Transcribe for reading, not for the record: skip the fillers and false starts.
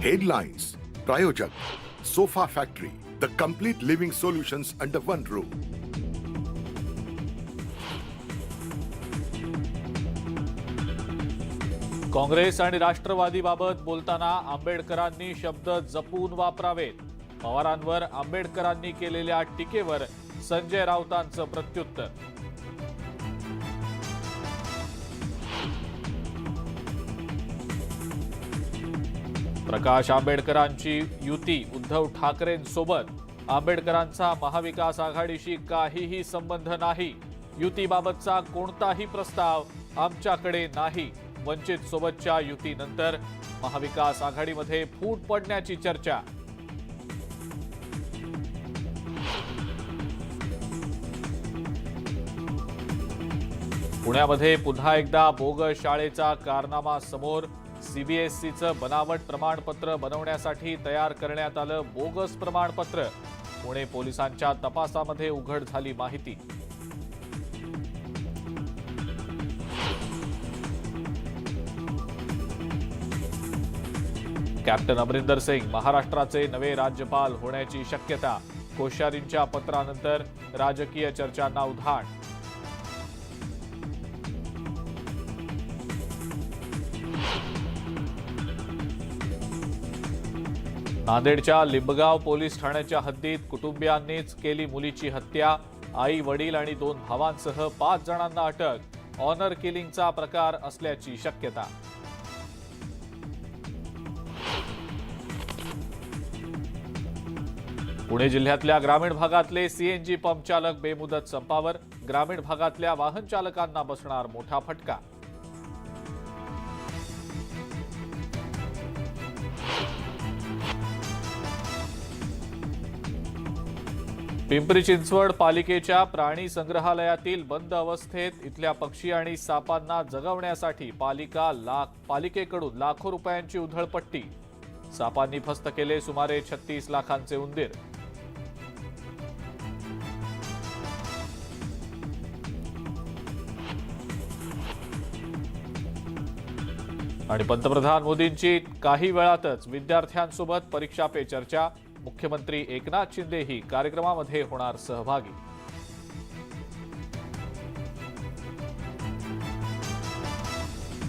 Headlines, Prayojak, Sofa Factory, the complete living solutions under one roof. Congress आणि राष्ट्रवादीबाबत बोलताना आंबेडकरांनी शब्द जपून वापरावेत. पवारांवर आंबेडकरांनी केलेल्या टीकेवर संजय राऊतांचं प्रत्युत्तर. प्रकाश आंबेडकरांची युती उद्धव ठाकरेंसोबत. आंबेडकरांचा महाविकास आघाडीशी काहीही संबंध नाही. युतीबाबतचा कोणताही प्रस्ताव आमच्याकडे नाही. वंचित सोबतच्या युतीनंतर महाविकास आघाडीमध्ये फूट पडण्याची चर्चा. पुण्यामध्ये पुन्हा एकदा बोगस शाळेचा कारनामा समोर. सीबीएसईचं बनावट प्रमाणपत्र बनवण्यासाठी तयार करण्यात आलं बोगस प्रमाणपत्र. पुणे पोलिसांच्या तपासामध्ये उघड झाली माहिती. कॅप्टन अमरिंदर सिंग महाराष्ट्राचे नवे राज्यपाल होण्याची शक्यता. कोश्यारींच्या पत्रानंतर राजकीय चर्चांना उधाण. नांदेडच्या लिंबगाव पोलीस ठाण्याच्या हद्दीत कुटुंबियांनीच केली मुलीची हत्या. आई, वडील आणि 2 भावांसह 5 जणांना अटक. ऑनर किलिंगचा प्रकार असल्याची शक्यता. पुणे जिल्ह्यातल्या ग्रामीण भागातले सीएनजी पंप चालक बेमुदत संपावर. ग्रामीण भागातल्या वाहन चालकांना बसणार मोठा फटका. पिंपरी चिंचवड पालिकेच्या प्राणी संग्रहालयातील बंद अवस्थेत इथल्या पक्षी आणि सापांना जगवण्यासाठी पालिकेकडून लाखो रुपयांची उधळपट्टी. सापांनी फस्त केले सुमारे 36 लाखांचे उंदीर. आणि पंतप्रधान मोदींची काही वेळातच विद्यार्थ्यांसोबत परीक्षा पे चर्चा. मुख्यमंत्री एकनाथ शिंदेही कार्यक्रमामध्ये होणार सहभागी.